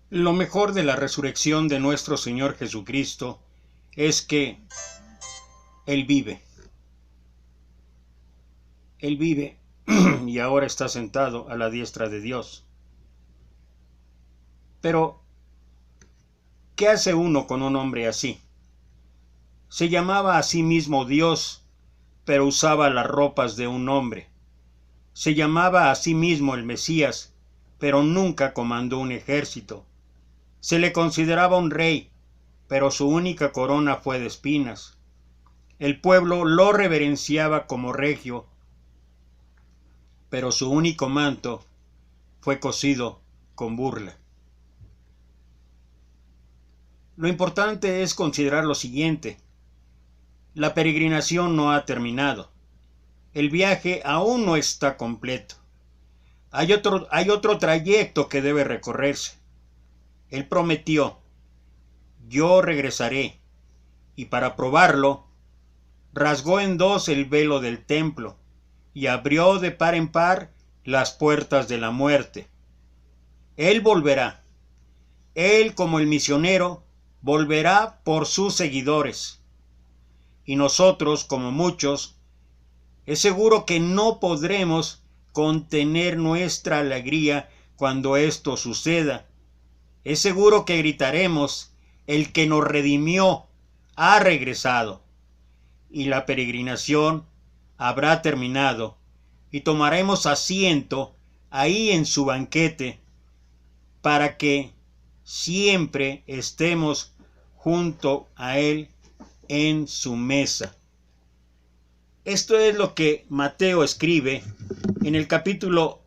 Lo mejor de la resurrección de nuestro Señor Jesucristo es que Él vive. Él vive y ahora está sentado a la diestra de Dios. Pero, ¿qué hace uno con un hombre así? Se llamaba a sí mismo Dios, pero usaba las ropas de un hombre. Se llamaba a sí mismo el Mesías, pero nunca comandó un ejército. Se le consideraba un rey, pero su única corona fue de espinas. El pueblo lo reverenciaba como regio, pero su único manto fue cosido con burla. Lo importante es considerar lo siguiente: la peregrinación no ha terminado. El viaje aún no está completo. Hay otro trayecto que debe recorrerse. Él prometió: yo regresaré, y para probarlo, rasgó en dos el velo del templo y abrió de par en par las puertas de la muerte. Él volverá. Él, como el misionero, volverá por sus seguidores. Y nosotros, como muchos, es seguro que no podremos contener nuestra alegría cuando esto suceda. Es seguro que gritaremos: el que nos redimió ha regresado. Y la peregrinación habrá terminado, y tomaremos asiento ahí en su banquete, para que siempre estemos junto a Él en su mesa. Esto es lo que Mateo escribe en el capítulo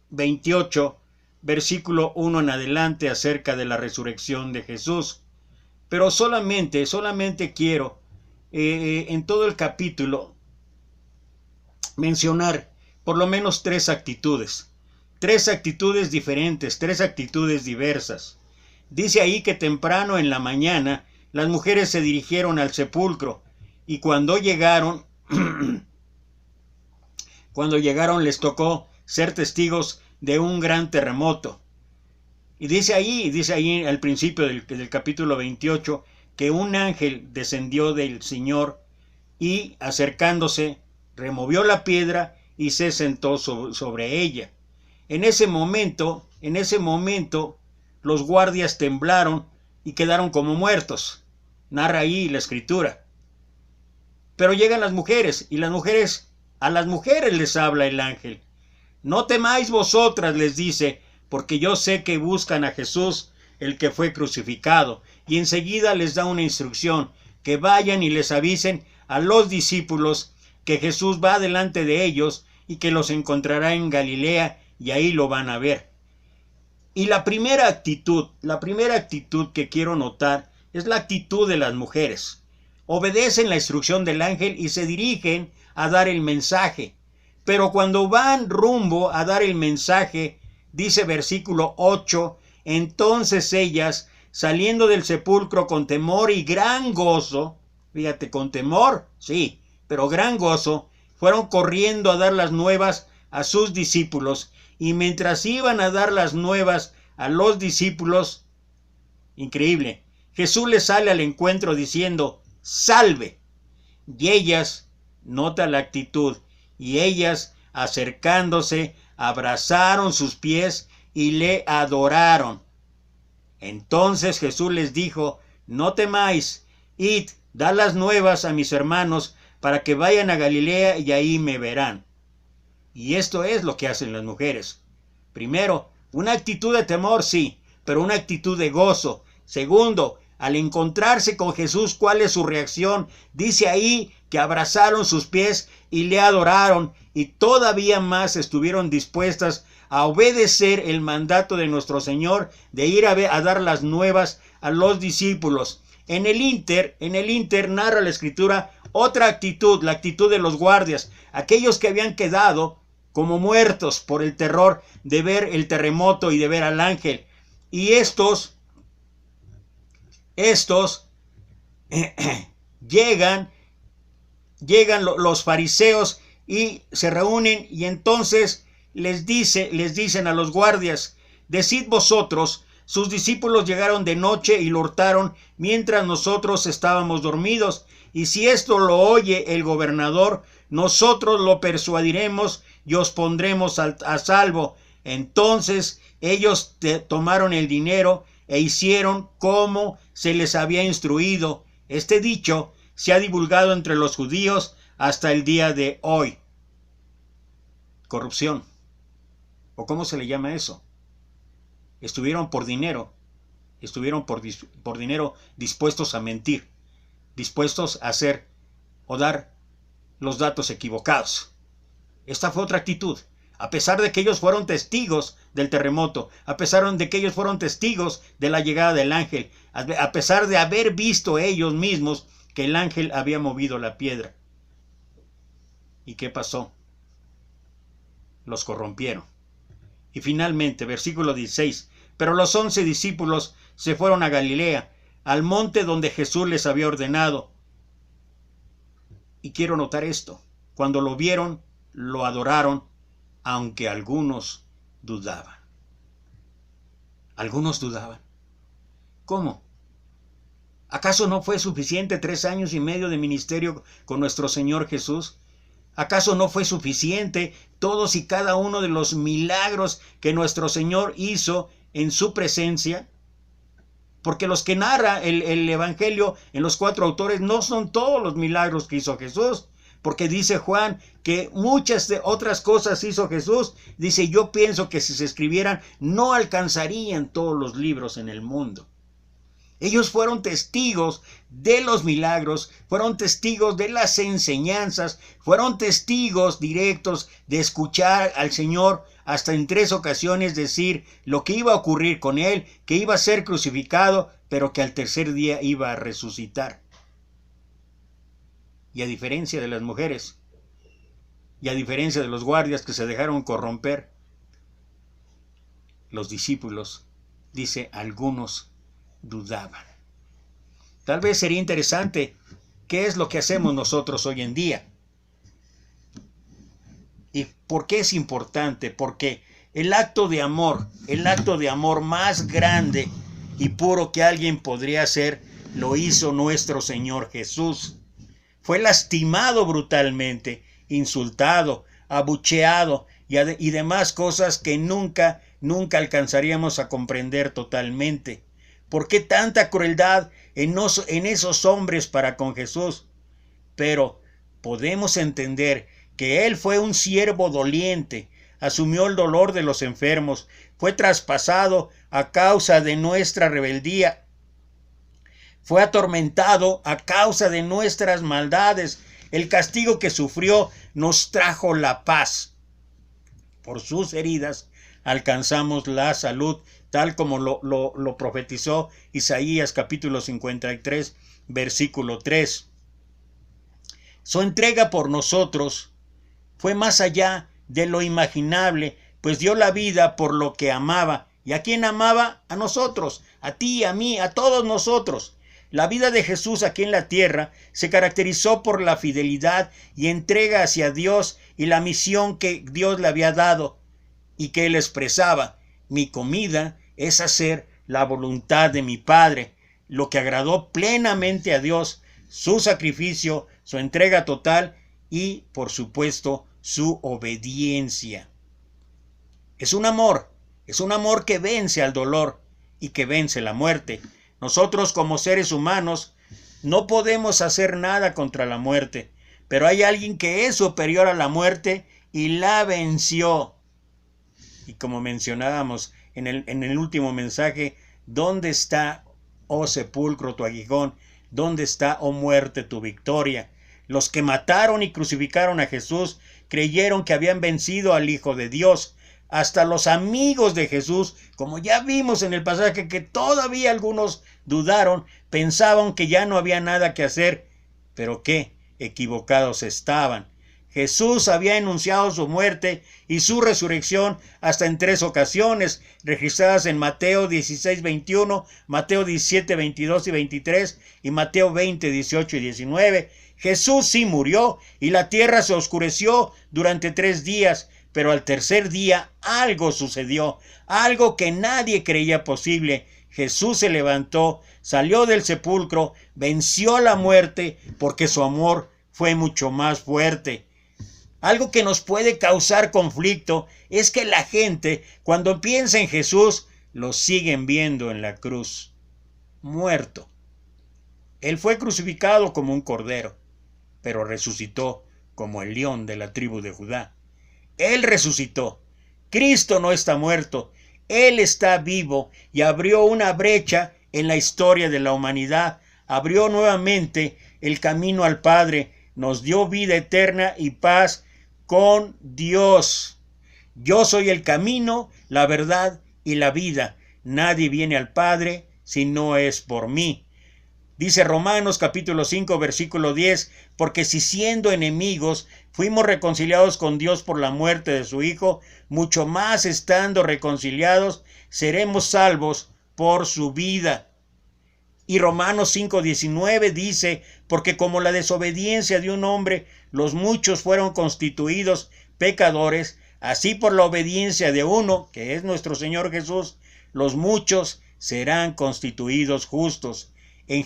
28, versículo 1 en adelante, acerca de la resurrección de Jesús. Pero solamente quiero en todo el capítulo mencionar por lo menos tres actitudes diferentes, tres actitudes diversas. Dice ahí que temprano en la mañana las mujeres se dirigieron al sepulcro, y cuando llegaron les tocó ser testigos de un gran terremoto. Y dice ahí al principio del capítulo 28 que un ángel descendió del Señor y, acercándose, removió la piedra y se sentó sobre ella. En ese momento, los guardias temblaron y quedaron como muertos. Narra ahí la escritura. Pero llegan las mujeres, y a las mujeres les habla el ángel. No temáis vosotras, les dice, porque yo sé que buscan a Jesús, el que fue crucificado. Y enseguida les da una instrucción: que vayan y les avisen a los discípulos que Jesús va delante de ellos y que los encontrará en Galilea, y ahí lo van a ver. Y la primera actitud que quiero notar es la actitud de las mujeres. Obedecen la instrucción del ángel y se dirigen a dar el mensaje. Pero cuando van rumbo a dar el mensaje, dice versículo 8, entonces ellas, saliendo del sepulcro con temor y gran gozo, fíjate, con temor, sí, pero gran gozo, fueron corriendo a dar las nuevas a sus discípulos. Y mientras iban a dar las nuevas a los discípulos, increíble, Jesús les sale al encuentro diciendo: salve. Y ellas, nota la actitud, y ellas, acercándose, abrazaron sus pies y le adoraron. Entonces Jesús les dijo: no temáis, id, dad las nuevas a mis hermanos, para que vayan a Galilea y ahí me verán. Y esto es lo que hacen las mujeres. Primero, una actitud de temor, sí, pero una actitud de gozo. Segundo, al encontrarse con Jesús, ¿cuál es su reacción? Dice ahí que abrazaron sus pies y le adoraron, y todavía más estuvieron dispuestas a obedecer el mandato de nuestro Señor de ir a dar las nuevas a los discípulos. En el ínter narra la escritura otra actitud, la actitud de los guardias, aquellos que habían quedado como muertos por el terror de ver el terremoto y de ver al ángel. Y estos llegan los fariseos y se reúnen, y entonces les dicen a los guardias: decid vosotros Sus discípulos llegaron de noche y lo hurtaron mientras nosotros estábamos dormidos. Y si esto lo oye el gobernador, nosotros lo persuadiremos y os pondremos a salvo. Entonces ellos tomaron el dinero e hicieron como se les había instruido. Este dicho se ha divulgado entre los judíos hasta el día de hoy. Corrupción. ¿O cómo se le llama eso? Estuvieron por dinero. Estuvieron por dinero dispuestos a mentir, dispuestos a hacer o dar los datos equivocados. Esta fue otra actitud. A pesar de que ellos fueron testigos del terremoto, a pesar de que ellos fueron testigos de la llegada del ángel, a pesar de haber visto ellos mismos que el ángel había movido la piedra. ¿Y qué pasó? Los corrompieron. Y finalmente, versículo 16, pero los 11 discípulos se fueron a Galilea, al monte donde Jesús les había ordenado. Y quiero notar esto, cuando lo vieron, lo adoraron, aunque algunos dudaban. Algunos dudaban. ¿Cómo? ¿Acaso no fue suficiente 3 años y medio de ministerio con nuestro Señor Jesús? ¿Acaso no fue suficiente todos y cada uno de los milagros que nuestro Señor hizo en su presencia? Porque los que narra el Evangelio en los 4 autores no son todos los milagros que hizo Jesús. Porque dice Juan que muchas de otras cosas hizo Jesús. Dice, yo pienso que si se escribieran no alcanzarían todos los libros en el mundo. Ellos fueron testigos de los milagros, fueron testigos de las enseñanzas, fueron testigos directos de escuchar al Señor hasta en 3 ocasiones decir lo que iba a ocurrir con él, que iba a ser crucificado, pero que al tercer día iba a resucitar. Y a diferencia de las mujeres, y a diferencia de los guardias que se dejaron corromper, los discípulos, dice, algunos dudaban. Tal vez sería interesante, ¿qué es lo que hacemos nosotros hoy en día? ¿Y por qué es importante? Porque el acto de amor más grande y puro que alguien podría hacer, lo hizo nuestro Señor Jesús. Fue lastimado brutalmente, insultado, abucheado y demás cosas que nunca alcanzaríamos a comprender totalmente. ¿Por qué tanta crueldad en esos hombres para con Jesús? Pero podemos entender que Él fue un siervo doliente, asumió el dolor de los enfermos, fue traspasado a causa de nuestra rebeldía, fue atormentado a causa de nuestras maldades. El castigo que sufrió nos trajo la paz. Por sus heridas alcanzamos la salud, tal como lo profetizó Isaías capítulo 53, versículo 3. Su entrega por nosotros fue más allá de lo imaginable, pues dio la vida por lo que amaba. ¿Y a quién amaba? A nosotros, a ti, a mí, a todos nosotros. La vida de Jesús aquí en la tierra se caracterizó por la fidelidad y entrega hacia Dios y la misión que Dios le había dado y que él expresaba. Mi comida es hacer la voluntad de mi Padre, lo que agradó plenamente a Dios, su sacrificio, su entrega total y, por supuesto, su obediencia. Es un amor que vence al dolor y que vence la muerte. Nosotros como seres humanos no podemos hacer nada contra la muerte, pero hay alguien que es superior a la muerte y la venció. Y como mencionábamos en el último mensaje, ¿dónde está, oh sepulcro, tu aguijón? ¿Dónde está, oh muerte, tu victoria? Los que mataron y crucificaron a Jesús creyeron que habían vencido al Hijo de Dios. Hasta los amigos de Jesús, como ya vimos en el pasaje que todavía algunos dudaron, pensaban que ya no había nada que hacer, pero qué equivocados estaban. Jesús había anunciado su muerte y su resurrección hasta en 3 ocasiones, registradas en Mateo 16, 21, Mateo 17, 22 y 23 y Mateo 20, 18 y 19. Jesús sí murió y la tierra se oscureció durante 3 días, Pero al tercer día algo sucedió, algo que nadie creía posible. Jesús se levantó, salió del sepulcro, venció la muerte, porque su amor fue mucho más fuerte. Algo que nos puede causar conflicto es que la gente, cuando piensa en Jesús, lo siguen viendo en la cruz, muerto. Él fue crucificado como un cordero, pero resucitó como el león de la tribu de Judá. Él resucitó. Cristo no está muerto. Él está vivo y abrió una brecha en la historia de la humanidad. Abrió nuevamente el camino al Padre. Nos dio vida eterna y paz con Dios. Yo soy el camino, la verdad y la vida. Nadie viene al Padre si no es por mí. Dice Romanos capítulo 5 versículo 10, porque si siendo enemigos fuimos reconciliados con Dios por la muerte de su Hijo, mucho más estando reconciliados seremos salvos por su vida. Y Romanos 5:19 dice, porque como la desobediencia de un hombre, los muchos fueron constituidos pecadores, así por la obediencia de uno, que es nuestro Señor Jesús, los muchos serán constituidos justos. En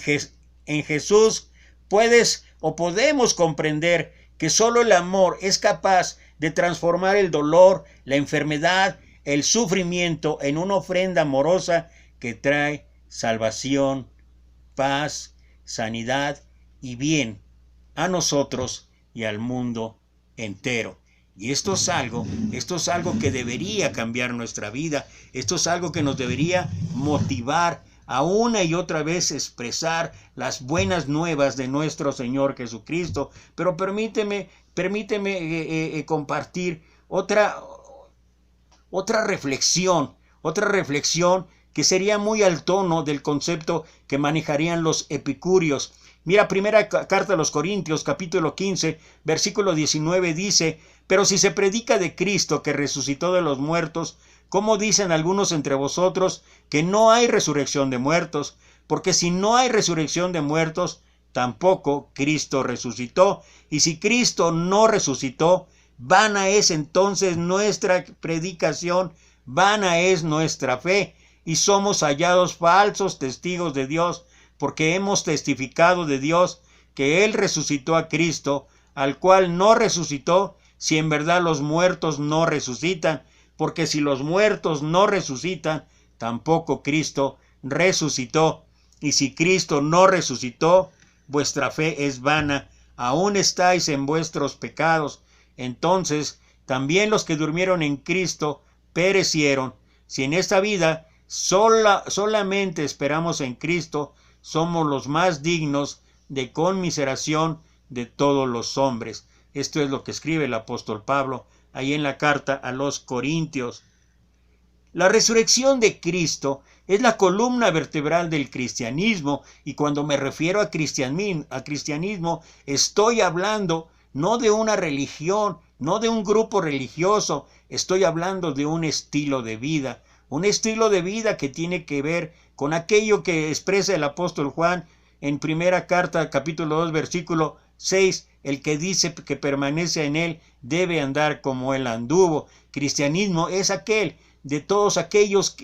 Jesús podemos comprender que solo el amor es capaz de transformar el dolor, la enfermedad, el sufrimiento en una ofrenda amorosa que trae salvación, paz, sanidad y bien a nosotros y al mundo entero. Y esto es algo que debería cambiar nuestra vida. Esto es algo que nos debería motivar a una y otra vez expresar las buenas nuevas de nuestro Señor Jesucristo. Pero permíteme compartir otra reflexión que sería muy al tono del concepto que manejarían los epicúreos. Mira, primera carta a los Corintios, capítulo 15, versículo 19 dice, pero si se predica de Cristo que resucitó de los muertos, ¿cómo dicen algunos entre vosotros que no hay resurrección de muertos? Porque si no hay resurrección de muertos, tampoco Cristo resucitó. Y si Cristo no resucitó, vana es entonces nuestra predicación, vana es nuestra fe, y somos hallados falsos testigos de Dios, porque hemos testificado de Dios que Él resucitó a Cristo, al cual no resucitó, si en verdad los muertos no resucitan, porque si los muertos no resucitan, tampoco Cristo resucitó. Y si Cristo no resucitó, vuestra fe es vana, aún estáis en vuestros pecados. Entonces, también los que durmieron en Cristo perecieron. Si en esta vida solamente esperamos en Cristo, somos los más dignos de conmiseración de todos los hombres. Esto es lo que escribe el apóstol Pablo ahí en la carta a los Corintios. La resurrección de Cristo es la columna vertebral del cristianismo, y cuando me refiero a cristianismo, estoy hablando no de una religión, no de un grupo religioso, estoy hablando de un estilo de vida que tiene que ver con aquello que expresa el apóstol Juan en primera carta, capítulo 2, versículo 6, el que dice que permanece en él debe andar como él anduvo. Cristianismo es aquel que todos aquellos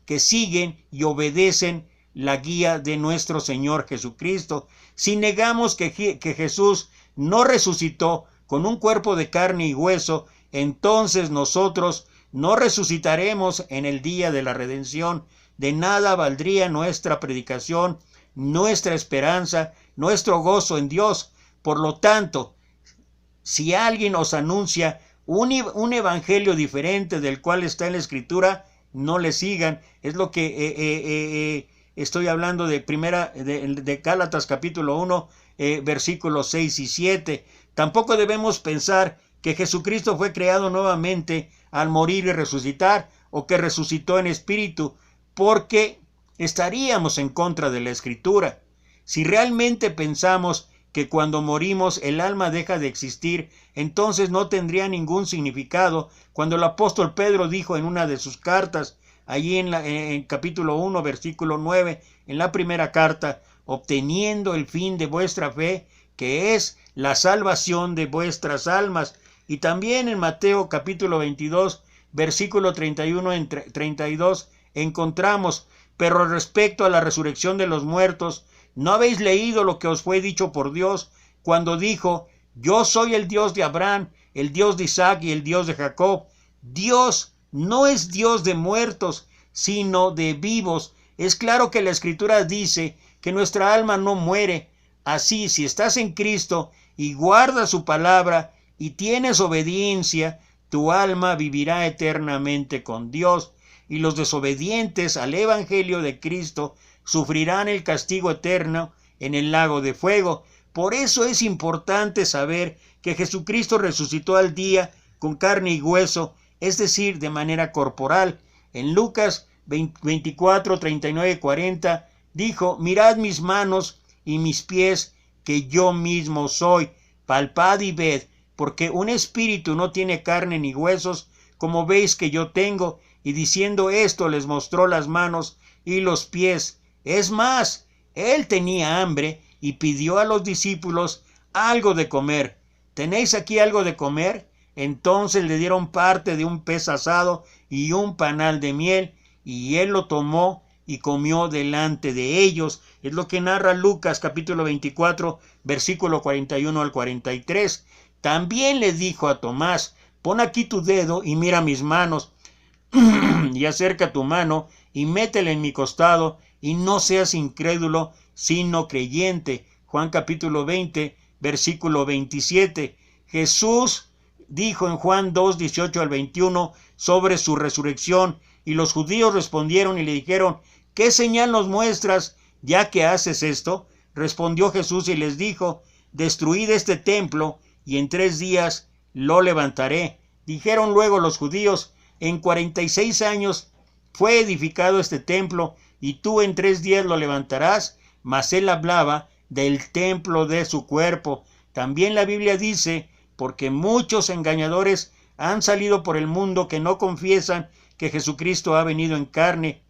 que siguen y obedecen la guía de nuestro Señor Jesucristo. Si negamos que Jesús no resucitó con un cuerpo de carne y hueso, entonces nosotros no resucitaremos en el día de la redención. De nada valdría nuestra predicación, nuestra esperanza, nuestro gozo en Dios. Por lo tanto, si alguien os anuncia un evangelio diferente del cual está en la Escritura, no le sigan. Es lo que estoy hablando de Gálatas capítulo 1, versículos 6 y 7. Tampoco debemos pensar que Jesucristo fue creado nuevamente al morir y resucitar, o que resucitó en espíritu, porque estaríamos en contra de la Escritura. Si realmente pensamos que cuando morimos el alma deja de existir, entonces no tendría ningún significado cuando el apóstol Pedro dijo en una de sus cartas, allí en capítulo 1, versículo 9, en la primera carta, obteniendo el fin de vuestra fe, que es la salvación de vuestras almas. Y también en Mateo capítulo 22, versículo 31 en 32, encontramos: pero respecto a la resurrección de los muertos, ¿no habéis leído lo que os fue dicho por Dios cuando dijo: yo soy el Dios de Abraham, el Dios de Isaac y el Dios de Jacob? Dios no es Dios de muertos, sino de vivos. Es claro que la Escritura dice que nuestra alma no muere. Así, si estás en Cristo y guardas su palabra y tienes obediencia, tu alma vivirá eternamente con Dios. Y los desobedientes al Evangelio de Cristo sufrirán el castigo eterno en el lago de fuego. Por eso es importante saber que Jesucristo resucitó al día con carne y hueso, es decir, de manera corporal. En Lucas 24, 39, 40 dijo: mirad mis manos y mis pies, que yo mismo soy. Palpad y ved, porque un espíritu no tiene carne ni huesos, como veis que yo tengo. Y diciendo esto, les mostró las manos y los pies. Es más, él tenía hambre y pidió a los discípulos algo de comer. ¿Tenéis aquí algo de comer? Entonces le dieron parte de un pez asado y un panal de miel, y él lo tomó y comió delante de ellos. Es lo que narra Lucas capítulo 24, versículo 41 al 43. También le dijo a Tomás: pon aquí tu dedo y mira mis manos, y acerca tu mano y métela en mi costado, y no seas incrédulo, sino creyente. Juan capítulo 20, versículo 27. Jesús dijo en Juan 2, 18 al 21 sobre su resurrección, y los judíos respondieron y le dijeron: ¿qué señal nos muestras ya que haces esto? Respondió Jesús y les dijo: destruid este templo, y en 3 días lo levantaré. Dijeron luego los judíos: en 46 años fue edificado este templo, y tú en 3 días lo levantarás. Mas él hablaba del templo de su cuerpo. También la Biblia dice: porque muchos engañadores han salido por el mundo que no confiesan que Jesucristo ha venido en carne.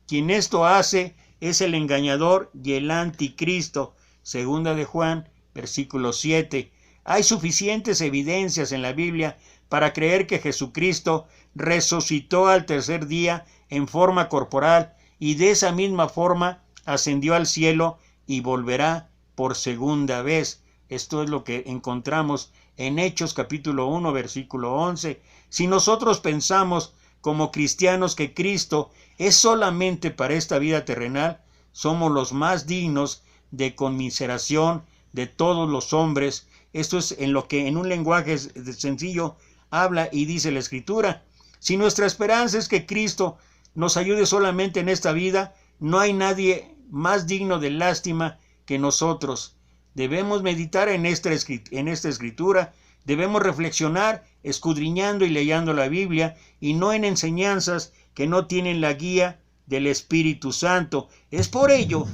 Quien esto hace es el engañador y el anticristo. Segunda de Juan, versículo 7. Hay suficientes evidencias en la Biblia para creer que Jesucristo resucitó al tercer día en forma corporal, y de esa misma forma ascendió al cielo y volverá por segunda vez. Esto es lo que encontramos en Hechos capítulo 1, versículo 11. Si nosotros pensamos como cristianos que Cristo es solamente para esta vida terrenal, somos los más dignos de conmiseración de todos los hombres. Esto es en lo que en un lenguaje sencillo habla y dice la Escritura. Si nuestra esperanza es que Cristo nos ayude solamente en esta vida, no hay nadie más digno de lástima que nosotros. Debemos meditar en esta Escritura, debemos reflexionar escudriñando y leyendo la Biblia, y no en enseñanzas que no tienen la guía del Espíritu Santo. Es por ello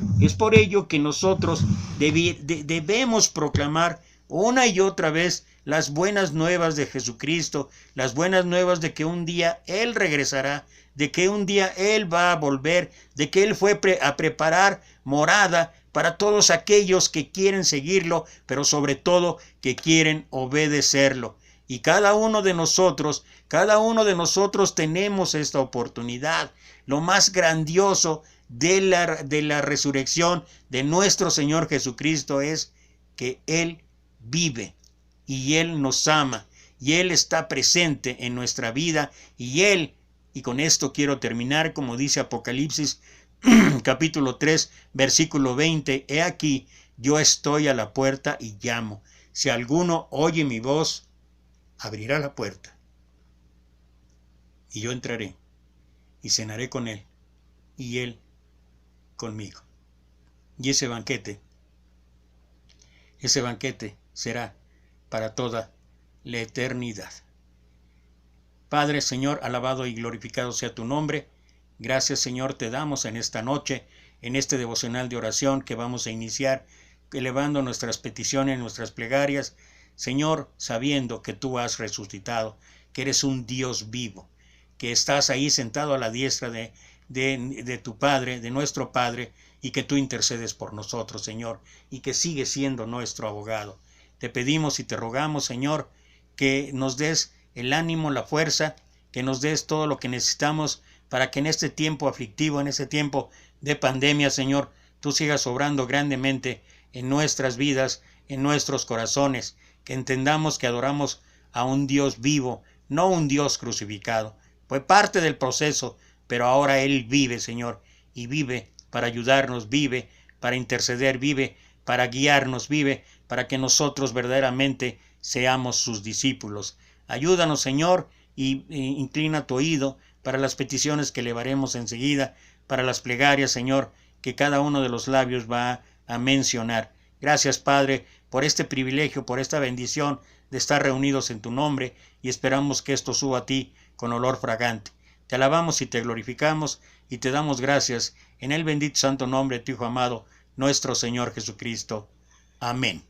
que nosotros debemos proclamar una y otra vez las buenas nuevas de Jesucristo, las buenas nuevas de que un día Él regresará, de que un día Él va a volver, de que Él fue a preparar morada para todos aquellos que quieren seguirlo, pero sobre todo que quieren obedecerlo. Y cada uno de nosotros tenemos esta oportunidad. Lo más grandioso de la resurrección de nuestro Señor Jesucristo es que Él vive y Él nos ama y Él está presente en nuestra vida, y con esto quiero terminar, como dice Apocalipsis capítulo 3, versículo 20, he aquí, yo estoy a la puerta y llamo. Si alguno oye mi voz, abrirá la puerta, y yo entraré y cenaré con él y él conmigo. Y ese banquete será para toda la eternidad. Padre, Señor, alabado y glorificado sea tu nombre. Gracias, Señor, te damos en esta noche, en este devocional de oración que vamos a iniciar, elevando nuestras peticiones, nuestras plegarias, Señor, sabiendo que tú has resucitado, que eres un Dios vivo, que estás ahí sentado a la diestra de tu Padre, de nuestro Padre, y que tú intercedes por nosotros, Señor, y que sigues siendo nuestro abogado. Te pedimos y te rogamos, Señor, que nos des el ánimo, la fuerza, que nos des todo lo que necesitamos para que en este tiempo aflictivo, en este tiempo de pandemia, Señor, tú sigas obrando grandemente en nuestras vidas, en nuestros corazones, que entendamos que adoramos a un Dios vivo, no un Dios crucificado. Fue parte del proceso, pero ahora Él vive, Señor, y vive para ayudarnos, vive para interceder, vive para guiarnos, vive para que nosotros verdaderamente seamos sus discípulos. Ayúdanos, Señor, y inclina tu oído para las peticiones que elevaremos enseguida, para las plegarias, Señor, que cada uno de los labios va a mencionar. Gracias, Padre, por este privilegio, por esta bendición de estar reunidos en tu nombre, y esperamos que esto suba a ti con olor fragante. Te alabamos y te glorificamos y te damos gracias en el bendito santo nombre de tu Hijo amado, nuestro Señor Jesucristo. Amén.